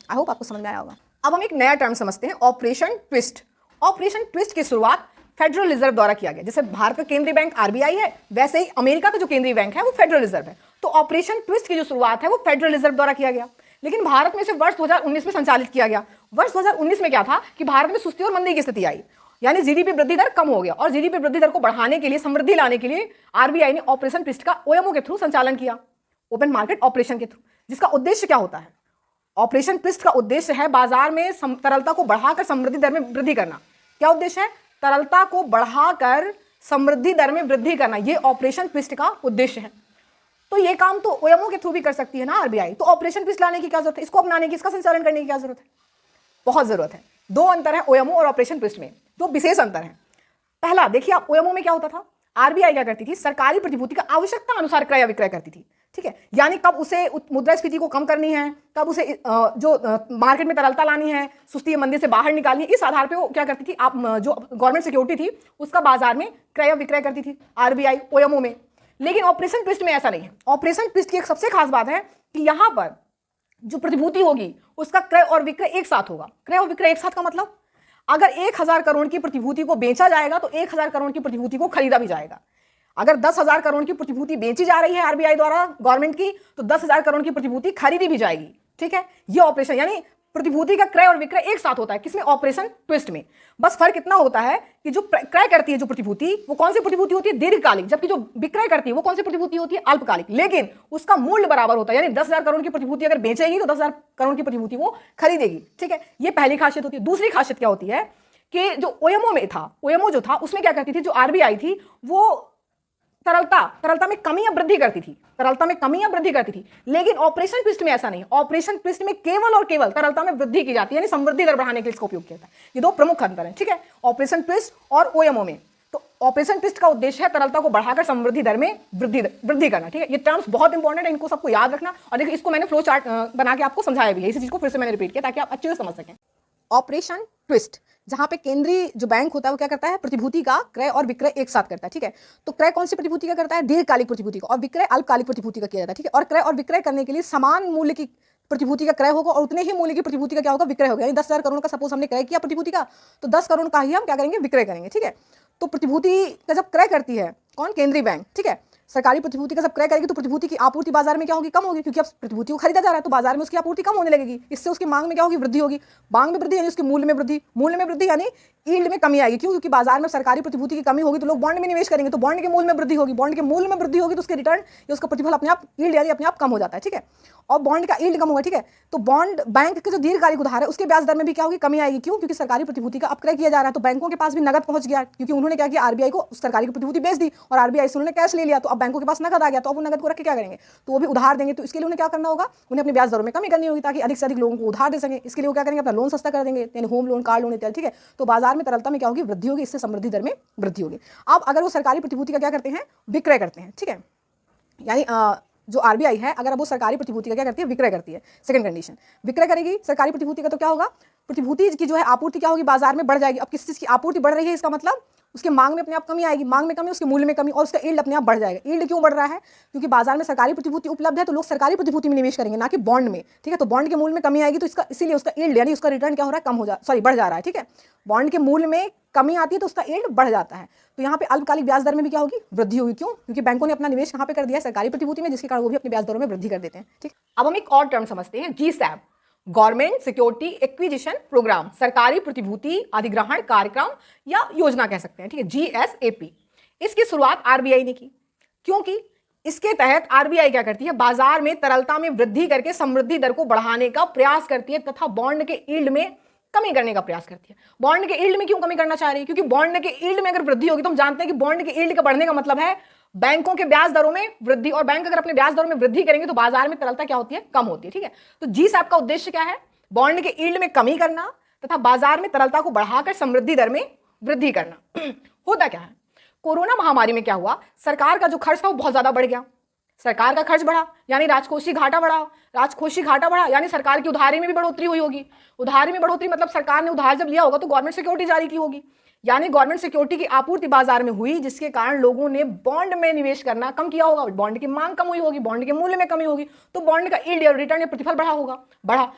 आई होप आपको समझ में आया होगा। अब हम एक नया टर्म समझते हैं, ऑपरेशन ट्विस्ट। ऑपरेशन ट्विस्ट की शुरुआत फेडरल रिजर्व द्वारा किया गया। जैसे भारत का केंद्रीय बैंक आरबीआई है, वैसे ही अमेरिका का जो केंद्रीय बैंक है वो फेडरल रिजर्व है। तो ऑपरेशन ट्विस्ट की जो शुरुआत है वो फेडरल रिजर्व द्वारा किया गया, लेकिन भारत में इसे वर्ष 2019 में संचालित किया गया। वर्ष 2019 में क्या था कि भारत में सुस्ती और मंदी की स्थिति आई, यानी जीडीपी वृद्धि दर कम हो गया, और जीडीपी वृद्धि दर को बढ़ाने के लिए, समृद्धि लाने के लिए आरबीआई ने ऑपरेशन ट्विस्ट का ओएमओ के थ्रू संचालन किया, ओपन मार्केट ऑपरेशन के थ्रू। जिसका उद्देश्य क्या होता है? ऑपरेशन ट्विस्ट का उद्देश्य है बाजार में तरलता को बढ़ाकर समृद्धि दर में वृद्धि करना। क्या उद्देश्य है? तरलता को बढ़ाकर समृद्धि दर में वृद्धि करना, यह ऑपरेशन ट्विस्ट का उद्देश्य है। तो ये काम तो ओएमओ के थ्रू भी कर सकती है ना आरबीआई, तो ऑपरेशन ट्विस्ट लाने की क्या जरूरत है? इसको अपनाने की, इसका संचालन करने की क्या जरूरत है? बहुत जरूरत है। दो अंतर है ओएमओ और ऑपरेशन ट्विस्ट में, दो विशेष अंतर है। पहला देखिए आप, ओएमओ में क्या होता था, आरबीआई क्या करती थी, सरकारी प्रतिभूति का आवश्यकता अनुसार क्रय विक्रय करती थी। ठीक है, यानी कब उसे मुद्रास्फीति को कम करनी है, कब उसे जो मार्केट में तरलता लानी है, सुस्ती मंदी से बाहर निकालनी है, इस आधार पे वो क्या करती थी, आप जो गवर्नमेंट सिक्योरिटी थी उसका बाजार में क्रय विक्रय करती थी आरबीआई ओएमओ में। लेकिन ऑपरेशन ट्विस्ट में ऐसा नहीं है। ऑपरेशन ट्विस्ट की एक सबसे खास बात है कि यहां पर जो प्रतिभूति होगी उसका क्रय और विक्रय एक साथ होगा। क्रय और विक्रय एक साथ का मतलब, अगर 1000 करोड़ की प्रतिभूति को बेचा जाएगा तो 1000 करोड़ की प्रतिभूति को खरीदा भी जाएगा। अगर 10,000 करोड़ की प्रतिभूति बेची जा रही है आरबीआई द्वारा गवर्नमेंट की, तो 10,000 करोड़ की प्रतिभूति खरीदी भी जाएगी। ठीक है, ये ऑपरेशन यानी प्रतिभूति का क्रय और विक्रय एक साथ होता है। किसमें? ऑपरेशन ट्विस्ट में। बस फर्क इतना होता है कि जो क्रय करती है जो प्रतिभूति, वो कौन सी प्रतिभूति होती है? दीर्घकालिक। जबकि जो विक्रय करती है वो कौन सी प्रतिभूति होती है? अल्पकालिक। लेकिन उसका मूल्य बराबर होता है, यानी 10,000 करोड़ की प्रतिभूति अगर बेचेगी तो 10,000 करोड़ की प्रतिभूति वो खरीदेगी। ठीक है, ये पहली खासियत होती है। दूसरी खासियत क्या होती है कि जो ओएमओ में था, ओएमओ जो था उसमें क्या करती थी, जो आरबीआई थी वो तरलता में कमी या वृद्धि करती थी, तरलता में कमी या वृद्धि करती थी। लेकिन ऑपरेशन ट्विस्ट में ऐसा नहीं। ऑपरेशन ट्विस्ट में केवल और केवल तरलता में वृद्धि की जाती है, यानी समृद्धि दर बढ़ाने के लिए इसका उपयोग किया जाता है। ये दो प्रमुख अंतर हैं। ठीक है, ऑपरेशन ट्विस्ट और ओएमओ में। तो ऑपरेशन ट्विस्ट का उद्देश्य है तरलता को बढ़ाकर समृद्धि दर में वृद्धि करना। ठीक है, ये टर्म्स बहुत इंपॉर्टेंट है, इनको सबको याद रखना। और देखिए इसको मैंने फ्लो चार्ट बना के आपको समझाया भी है, इसी चीज को फिर से मैंने रिपीट किया ताकि आप अच्छे से समझ सकें। ऑपरेशन ट्विस्ट, जहां पे केंद्रीय जो बैंक होता है वो क्या करता है, प्रतिभूति का क्रय और विक्रय एक साथ करता है। ठीक है, तो क्रय कौन सी प्रतिभूति का करता है? दीर्घकालिक प्रतिभूति का, और विक्रय अल्पकालिक प्रतिभूति का किया जाता है। ठीक है, और क्रय और विक्रय करने के लिए समान मूल्य की प्रतिभूति का क्रय होगा और उतने ही मूल्य की प्रतिभूति का क्या होगा? विक्रय होगा। यानी 10,000 करोड़ का सपोज हमने क्रय किया प्रतिभूति का, तो 10 करोड़ का ही हम क्या करेंगे? विक्रय करेंगे। ठीक है, तो प्रतिभूति का जब क्रय करती है कौन? केंद्रीय बैंक। ठीक है, सरकारी प्रतिभूति का जब क्रय करेगी तो प्रतिभूति की आपूर्ति बाजार में क्या होगी? कम होगी, क्योंकि अब प्रतिभूति को खरीदा जा रहा है तो बाजार में उसकी आपूर्ति कम होने लगेगी। इससे उसकी मांग में क्या होगी? वृद्धि होगी। मांग में वृद्धि यानी उसके मूल्य में वृद्धि, मूल्य में वृद्धि यानी यील्ड में कमी आएगी। क्यों? क्योंकि बाजार में सरकारी प्रतिभूति की कमी होगी तो लोग बॉन्ड में निवेश करेंगे, तो बॉन्ड के मूल्य में वृद्धि होगी। बॉन्ड के मूल्य में वृद्धि होगी तो उसके रिटर्न या उसका प्रतिफल अपने आप, यील्ड यानी अपने आप कम हो जाता है। ठीक है, और बॉन्ड का यील्ड कम होगा। ठीक है, तो बॉन्ड बैंक के जो दीर्घकालिक उधार है उसके ब्याज दर में भी क्या होगी? कमी आएगी। क्यों? क्योंकि सरकारी प्रतिभूति का अपक्रय किया जा रहा है, तो बैंकों के पास भी नगद पहुंच गया, क्योंकि उन्होंने क्या किया? आरबीआई को सरकारी की प्रतिभूति बेच दी और आरबीआई से उन्होंने कैश ले लिया, तो अब बैंकों के पास नगद आ गया, तो अब वो नगद को रख के क्या करेंगे? तो वो भी उधार देंगे। तो इसके लिए उन्हें क्या करना होगा? उन्हें अपने ब्याज दरों में कमी करनी होगी ताकि अधिक से अधिक लोगों को उधार दे सकें। इसके लिए वो क्या करेंगे? अपना लोन सस्ता कर देंगे, यानी होम लोन, कार लोन इत्यादि। ठीक है, तो बाजार में तरलता में क्या होगी? वृद्धि होगी, इससे समृद्धि दर में वृद्धि होगी। अब अगर वो सरकारी प्रतिभूति का क्या करते हैं? विक्रय करते हैं। ठीक है, यानी जो आरबीआई है अगर अब वो सरकारी प्रतिभूति का क्या करती है? विक्रय करती है। सेकंड कंडीशन, विक्रय करेगी सरकारी प्रतिभूति का तो क्या होगा? प्रतिभूति की जो है आपूर्ति क्या होगी? बाजार में बढ़ जाएगी। अब किस चीज की आपूर्ति बढ़ रही है? इसका मतलब उसके मांग में अपने आप कमी आएगी, मांग में कमी, उसके मूल्य में कमी, और उसका यील्ड अपने आप बढ़ जाएगा। यील्ड क्यों बढ़ रहा है? क्योंकि बाजार में सरकारी प्रतिभूति उपलब्ध है तो लोग सरकारी प्रतिभूति में निवेश करेंगे, ना कि बॉन्ड में। ठीक है, तो बॉन्ड के मूल्य में कमी आएगी तो इसका इसीलिए उसका यील्ड यानी उसका रिटर्न क्या हो रहा है? कम हो जा बढ़ जा रहा है। ठीक है, बॉन्ड के मूल्य में कमी आती है तो उसका यील्ड बढ़ जाता है। तो यहाँ पे अल्पकालिक ब्याज दर में भी क्या होगी? वृद्धि होगी। क्यों? क्योंकि बैंकों ने अपना निवेश कहाँ पे कर दिया है? सरकारी प्रतिभूति में, जिसके कारण वो भी अपने ब्याज दरों में वृद्धि कर देते हैं। ठीक, अब हम एक और टर्म समझते हैं, GSAP, government security acquisition programme, सरकारी प्रतिभूति अधिग्रहण कार्यक्रम या योजना कह सकते हैं। ठीक है, जीएसएपी। इसकी शुरुआत आरबीआई ने की, क्योंकि इसके तहत आरबीआई क्या करती है? बाजार में तरलता में वृद्धि करके समृद्धि दर को बढ़ाने का प्रयास करती है तथा बॉन्ड के यील्ड में कमी करने का प्रयास करती है। बॉन्ड के यील्ड में क्यों कमी करना चाह रही है? क्योंकि बॉन्ड के यील्ड में अगर वृद्धि होगी तो हम जानते हैं कि बॉन्ड के यील्ड का बढ़ने का मतलब है बैंकों के ब्याज दरों में वृद्धि, और बैंक अगर अपने ब्याज दरों में वृद्धि करेंगे तो बाजार में तरलता क्या होती है? कम होती है। ठीक है, तो जीसैप का उद्देश्य क्या है? बॉन्ड के यील्ड में कमी करना तथा बाजार में तरलता को बढ़ाकर समृद्धि दर में वृद्धि करना। होता क्या है? कोरोना महामारी में क्या हुआ? सरकार का जो खर्च था वो बहुत ज्यादा बढ़ गया। सरकार का खर्च बढ़ा यानी राजकोषीय घाटा बढ़ा, राजकोषीय घाटा बढ़ा यानी सरकार की उधारी में भी बढ़ोतरी हुई होगी। उधारी में बढ़ोतरी मतलब सरकार ने उधार जब लिया होगा तो गवर्नमेंट सिक्योरिटी जारी की होगी। यानी गवर्नमेंट सिक्योरिटी की आपूर्ति बाजार में हुई, जिसके कारण लोगों ने बॉन्ड में निवेश करना कम किया होगा, बॉन्ड की मांग कम हुई होगी, बॉन्ड के मूल्य में कमी होगी, तो बॉन्ड का यील्ड या रिटर्न या प्रतिफल बढ़ा होगा, बढ़ा।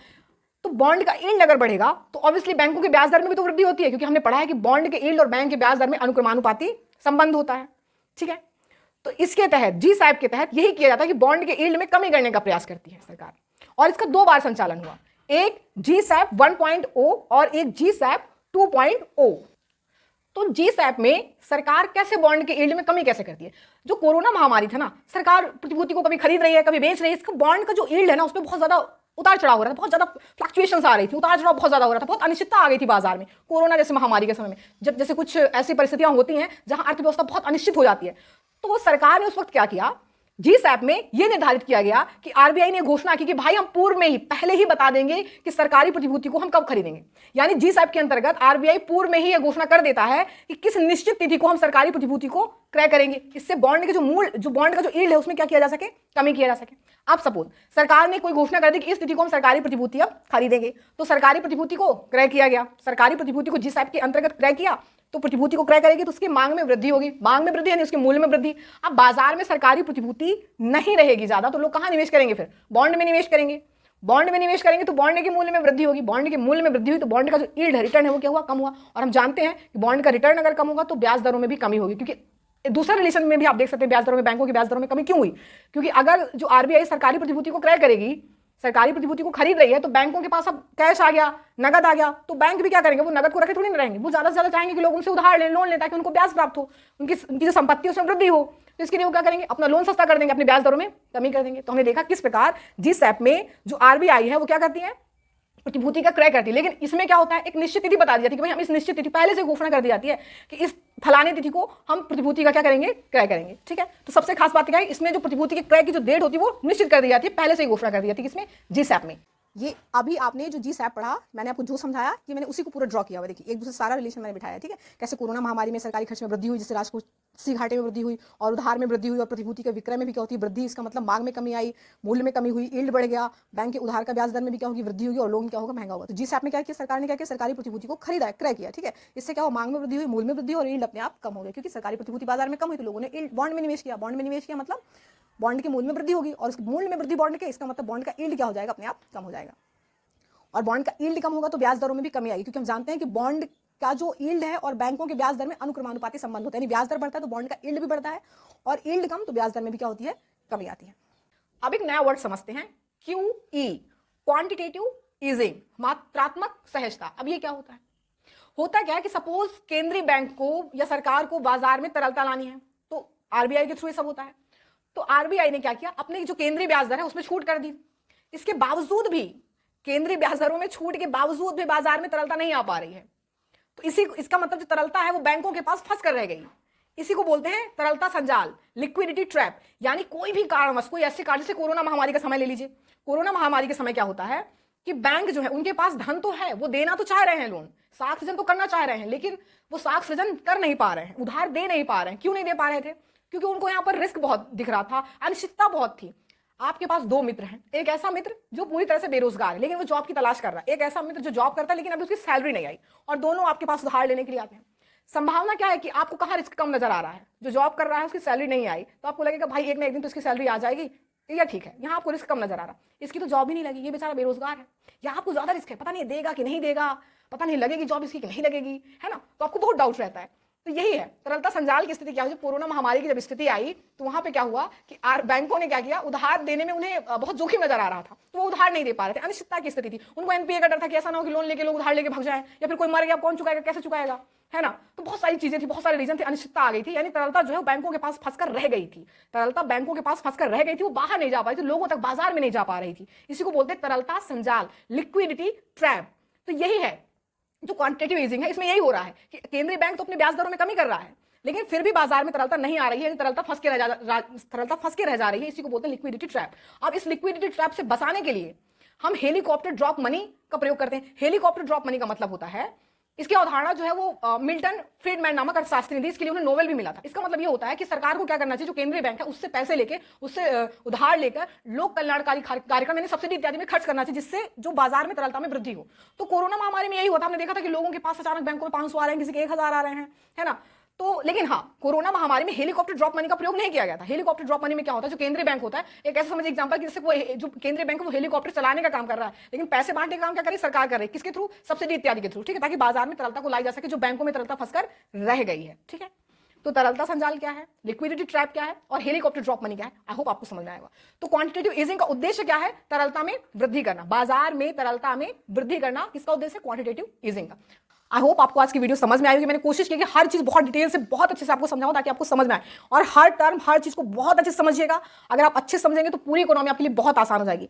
तो बॉन्ड का यील्ड अगर बढ़ेगा तो ऑब्वियसली बैंकों के ब्याज दर में भी तो वृद्धि होती है, क्योंकि हमने पढ़ा है कि बॉन्ड के यील्ड और बैंक के ब्याज दर में अनुक्रमानुपाती संबंध होता है। ठीक है, तो इसके तहत G-SAP के तहत यही किया जाता है कि बॉन्ड के यील्ड में कमी करने का प्रयास करती है सरकार, और इसका 2 बार संचालन हुआ, एक G-SAP 1.0 और एक G-SAP 2.0। तो G-SAP में सरकार कैसे बॉन्ड के यील्ड में कमी कैसे करती है? जो कोरोना महामारी था ना, सरकार प्रतिभूति को कभी खरीद रही है, कभी बेच रही है, इसका बॉन्ड का जो यील्ड है ना, उसमें बहुत ज्यादा उतार चढ़ाव हो रहा था, बहुत ज्यादा फ्लक्चुएशंस आ रही थी, उतार चढ़ाव बहुत ज्यादा हो रहा था, बहुत अनिश्चितता आ गई थी बाजार में कोरोना जैसे महामारी के समय में। जब जैसे कुछ ऐसी परिस्थितियां होती हैं जहां अर्थव्यवस्था बहुत अनिश्चित हो जाती है, तो सरकार ने उस वक्त क्या किया, G-SAP में यह निर्धारित किया गया कि आरबीआई ने घोषणा की कि भाई हम पूर्व में ही पहले ही बता देंगे कि सरकारी प्रतिभूति को हम कब खरीदेंगे। यानी G-SAP के अंतर्गत आरबीआई पूर्व में ही यह घोषणा कर देता है कि किस निश्चित तिथि को हम सरकारी प्रतिभूति को क्रय करेंगे, इससे बॉन्ड के जो बॉन्ड का जो यील्ड है उसमें क्या किया जा सके, कमी किया जा सके। अब सपोज सरकार ने कोई घोषणा कर दी कि इस तिथि को हम सरकारी प्रतिभूति अब खरीदेंगे, तो सरकारी प्रतिभूति को क्रय किया गया, सरकारी प्रतिभूति को G-SAP के अंतर्गत क्रय किया, तो प्रतिभूति को क्रय करेगी तो उसकी मांग में वृद्धि होगी, मांग में वृद्धि यानी उसके मूल्य में वृद्धि। अब बाजार में सरकारी प्रतिभूति नहीं रहेगी ज्यादा, तो लोग कहां निवेश करेंगे, फिर बॉन्ड में निवेश करेंगे, बॉन्ड में निवेश करेंगे तो बॉन्ड के मूल्य में वृद्धि होगी, बॉन्ड के मूल्य में वृद्धि हुई तो बॉन्ड का जो यील्ड है, रिटर्न है, वो क्या हुआ, कम हुआ। और हम जानते हैं कि बॉन्ड का रिटर्न अगर कम होगा तो ब्याज दरों में भी कमी होगी, क्योंकि दूसरा रिलेशन में भी आप देख सकते हैं ब्याज दरों में, बैंकों की ब्याज दरों में कमी क्यों हुई, क्योंकि अगर जो आरबीआई सरकारी प्रतिभूति को क्रय करेगी, सरकारी प्रतिभूति को खरीद रही है, तो बैंकों के पास अब कैश आ गया, नगद आ गया, तो बैंक भी क्या करेंगे, वो नगद को रखे थोड़ी ना रहेंगे, वो ज्यादा से ज्यादा चाहेंगे कि लोग उनसे उधार लें, लोन लें, ताकि उनको ब्याज प्राप्त हो, उनकी जो संपत्ति है उसमें वृद्धि हो। तो इसके लिए वो क्या करेंगे, अपना लोन सस्ता कर देंगे, अपने ब्याज दरों में कमी कर देंगे। तो हमने देखा किस प्रकार G-SAP में जो आरबीआई है वो क्या करती है, प्रतिभूति का क्रय करती है। लेकिन इसमें क्या होता है, एक निश्चित तिथि बता दी जाती है कि भाई हम इस निश्चित तिथि पहले से घोषणा कर दी जाती है कि इस फलाने तिथि को हम प्रतिभूति का क्या करेंगे, क्रय करेंगे। ठीक है, तो सबसे खास बात क्या है, इसमें जो प्रतिभूति के क्रय की जो डेट होती है वो निश्चित कर दी जाती है, पहले से ही घोषणा कर दी जाती है, किसमें, G-SAP में। ये अभी आपने जो G-SAP पढ़ा, मैंने आपको जो समझाया कि मैंने उसी को पूरा ड्रॉ किया हुआ, देखिए एक दूसरे सारा रिलेशन मैंने बिठाया। ठीक है, कैसे कोरोना महामारी में सरकारी खर्च में वृद्धि हुई, जिससे राजकोषीय घाटे में वृद्धि हुई, और उधार में वृद्धि हुई, और प्रतिभूति के विक्रय में भी क्या होती है, वृद्धि। इसका मतलब मांग में कमी आई, मूल्य में कमी हुई, यील्ड बढ़ गया, बैंक के उधार का ब्याज दर में भी क्या होगी, वृद्धि होगी, और लोन क्या होगा, महंगा होगा। तो G-SAP में क्या किया, सरकार ने क्या किया, सरकारी प्रतिभूति को खरीदा, क्रय किया। ठीक है, इससे क्या हुआ, मांग में वृद्धि हुई, मूल्य में वृद्धि, और यील्ड अपने आप कम हो गया, क्योंकि सरकारी प्रतिभूति बाजार में कम हुई तो लोगों ने बॉन्ड में निवेश किया, बॉन्ड में निवेश किया मतलब बॉन्ड के मूल्य में वृद्धि होगी, और उसके मूल्य में वृद्धि बॉन्ड के, इसका मतलब बॉन्ड का यील्ड क्या हो जाएगा, अपने आप कम हो जाएगा। और बॉन्ड का यील्ड कम होगा तो ब्याज दरों में भी कमी आएगी, क्योंकि हम जानते हैं कि बॉन्ड का जो यील्ड है और बैंकों के ब्याज दर में अनुक्रमानुपाती संबंध होता है, यानी ब्याज दर बढ़ता है तो बॉन्ड का यील्ड भी बढ़ता है, और यील्ड कम तो ब्याज दर में भी क्या होती है, कमी आती है। अब एक नया वर्ड समझते हैं, QE, क्वांटिटेटिव ईजिंग, मात्रात्मक सहजता। अब ये क्या होता है, होता क्या है कि सपोज केंद्रीय बैंक को या सरकार को बाजार में तरलता लानी है, तो आरबीआई के थ्रू ये सब होता है। तो आरबीआई ने क्या किया, अपने जो केंद्रीय ब्याज दर है उसमें छूट कर दी। इसके बावजूद भी, केंद्रीय ब्याज दरों में छूट के बावजूद भी बाजार में तरलता नहीं आ पा रही है, तो इसका मतलब जो तरलता है वो बैंकों के पास फंस कर रह गई। इसी को बोलते हैं तरलता संजाल, लिक्विडिटी ट्रैप। यानी कोई भी कारणवश, कोई ऐसे कारण, जैसे कोरोना महामारी का समय ले लीजिए। कोरोना महामारी के समय क्या होता है कि बैंक जो है उनके पास धन तो है, वो देना तो चाह रहे हैं, लोन साख सृजन तो करना चाह रहे हैं, लेकिन वो साख सृजन कर नहीं पा रहे हैं, उधार दे नहीं पा रहे हैं। क्यों नहीं दे पा रहे थे, क्योंकि उनको यहाँ पर रिस्क बहुत दिख रहा था, अनिश्चितता बहुत थी। आपके पास 2 मित्र हैं, एक ऐसा मित्र जो पूरी तरह से बेरोजगार है लेकिन वो जॉब की तलाश कर रहा है, एक ऐसा मित्र जो जॉब करता है लेकिन अभी उसकी सैलरी नहीं आई, और दोनों आपके पास उधार लेने के लिए आते हैं। संभावना क्या है कि आपको कहाँ रिस्क कम नजर आ रहा है, जो जॉब कर रहा है उसकी सैलरी नहीं आई तो आपको लगेगा भाई एक ना एक दिन तो इसकी सैलरी आ जाएगी, या ठीक है, यहाँ आपको रिस्क कम नजर आ रहा है, इसकी तो जॉब ही नहीं लगी, ये बेचारा बेरोजगार है, या आपको ज्यादा रिस्क है, पता नहीं देगा कि नहीं देगा, पता नहीं लगेगी जॉब इसकी कि नहीं लगेगी, है ना, तो आपको बहुत डाउट रहता है। तो यही है तरलता संजाल की स्थिति। क्या हुई, कोरोना महामारी की जब स्थिति आई तो वहां पे क्या हुआ कि बैंकों ने क्या किया, उधार देने में उन्हें बहुत जोखिम नजर आ रहा था, तो वो उधार नहीं दे पा रहे थे, अनिश्चितता की स्थिति थी, उनको एनपीए का डर था कि ऐसा ना हो कि लोन लेके लोग उधार लेके भाग जाए, या फिर कोई मर गया कौन चुकाएगा, कैसे चुकाएगा, है ना। तो बहुत सारी चीजें थी, बहुत सारे रीजन थे, अनिश्चितता आ गई थी, यानी तरलता जो है बैंकों के पास फंसकर रह गई थी, तरलता बैंकों के पास फंसकर रह गई थी, वो बाहर नहीं जा पा रही थी, लोगों तक बाजार में नहीं जा पा रही थी। इसी को बोलते हैं तरलता संजाल, लिक्विडिटी ट्रैप। तो यही है जो क्वांटिटेटिव ईजिंग है, इसमें यही हो रहा है कि केंद्रीय बैंक तो अपने ब्याज दरों में कमी कर रहा है, लेकिन फिर भी बाजार में तरलता नहीं आ रही है, तरलता फंस के रह जा रही है। इसी को बोलते हैं लिक्विडिटी ट्रैप। अब इस लिक्विडिटी ट्रैप से बचाने के लिए हम हेलीकॉप्टर ड्रॉप मनी का प्रयोग करते हैं। हेलीकॉप्टर ड्रॉप मनी का मतलब होता है इसकी अवधारणा जो है वो मिल्टन फ्रीडमैन नामक अर्थशास्त्री थी, इसके लिए उन्हें नोबेल भी मिला था। इसका मतलब ये होता है कि सरकार को क्या करना चाहिए, जो केंद्रीय बैंक है उससे पैसे लेके, उससे उधार लेकर लोक कल्याणकारी कार्यक्रम यानी सब्सिडी इत्यादि में खर्च करना चाहिए, जिससे जो बाजार में तरलता में वृद्धि हो। तो कोरोना महामारी में यही हुआ था, हमने देखा था कि लोगों के पास अचानक बैंकों में 500 आ रहे हैं, किसी के 1000 आ रहे हैं, है ना। तो लेकिन हाँ, कोरोना महामारी में हेलीकॉप्टर ड्रॉप मनी का प्रयोग नहीं किया गया था। हेलीकॉप्टर ड्रॉप मनी में क्या होता है, जो केंद्रीय बैंक होता है, एक ऐसा समझिए एग्जांपल कि जैसे कोई जो केंद्रीय बैंक है वो हेलीकॉप्टर चलाने का काम कर रहा है, लेकिन पैसे बांटने का काम क्या कर रही है, सरकार कर रही है। किसके थ्रू, सब्सिडी इत्यादि के थ्रू, ठीक है, ताकि बाजार में तरलता को लाई जा सके, जो बैंकों में तरलता फंसकर रह गई है, ठीक है। तो तरलता संजाल क्या है, लिक्विडिटी ट्रैप क्या है, और हेलीकॉप्टर ड्रॉप मनी क्या है, आई होप आपको समझ में आएगा। तो क्वांटिटेटिव ईजिंग का उद्देश्य क्या है, तरलता में वृद्धि करना, बाजार में तरलता में वृद्धि करना, किसका उद्देश्य, क्वांटिटेटिव ईजिंग का। आई होप आपको आज की वीडियो समझ में आई होगी। मैंने कोशिश की कि हर चीज बहुत डिटेल से, बहुत अच्छे से आपको समझाऊं, ताकि आपको समझ में आए, और हर टर्म, हर चीज को बहुत अच्छे से समझिएगा। अगर आप अच्छे समझेंगे तो पूरी इकोनॉमी आपके लिए बहुत आसान हो जाएगी।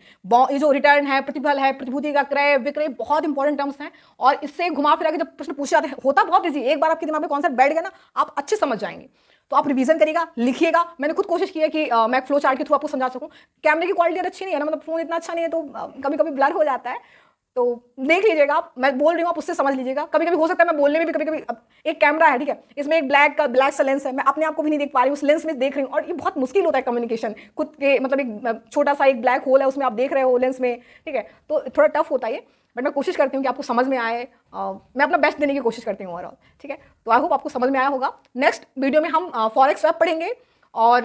ये जो रिटर्न है, प्रतिफल है, प्रतिभूति का क्रय विक्रय, बहुत इंपॉर्टेंट टर्म्स हैं, और इससे घुमा फिरा के जब प्रश्न पूछे जाते हैं, होता बहुत ईजी, एक बार आपके दिमाग में कॉन्सेप्ट बैठ गया ना, आप अच्छे समझ जाएंगे। तो आप रिवीजन करिएगा, लिखिएगा। मैंने खुद कोशिश की है कि मैं फ्लो चार्ट के थ्रू आपको समझा सकूं। कैमरे की क्वालिटी अच्छी नहीं है ना, मतलब फोन इतना अच्छा नहीं है, तो कभी कभी ब्लर हो जाता है, तो देख लीजिएगा आप, मैं बोल रही हूँ आप उससे समझ लीजिएगा। कभी कभी हो सकता है मैं बोलने में भी, कभी कभी एक कैमरा है, ठीक है, इसमें एक ब्लैक सा लेंस है, मैं अपने आप को भी नहीं देख पा रही हूँ, उस लेंस में देख रही हूँ, और ये बहुत मुश्किल होता है कम्युनिकेशन खुद के, मतलब एक छोटा सा एक ब्लैक होल है, उसमें आप देख रहे हो लेंस में, ठीक है, तो थोड़ा टफ होता है, बट मैं कोशिश करती हूँ कि आपको समझ में आए। मैं अपना बेस्ट देने की कोशिश करती हूँ ओवरऑल, ठीक है। तो आई होप आपको समझ में आया होगा। नेक्स्ट वीडियो में हम फॉरेक्स स्वैप पढ़ेंगे और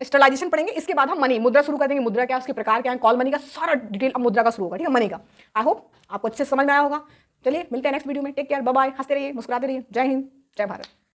स्टेलाइजेशन पढ़ेंगे। इसके बाद हम मनी, मुद्रा शुरू कर देंगे। मुद्रा क्या है, उसके प्रकार क्या है, कॉल मनी का सारा डिटेल अब मुद्रा का शुरू होगा, ठीक है, मनी का। आई होप आपको अच्छे से समझ में आया होगा। चलिए मिलते हैं नेक्स्ट वीडियो में। टेक केयर, बाय बाय, हंसते रहिए, मुस्कुराते रहिए। जय हिंद, जय भारत।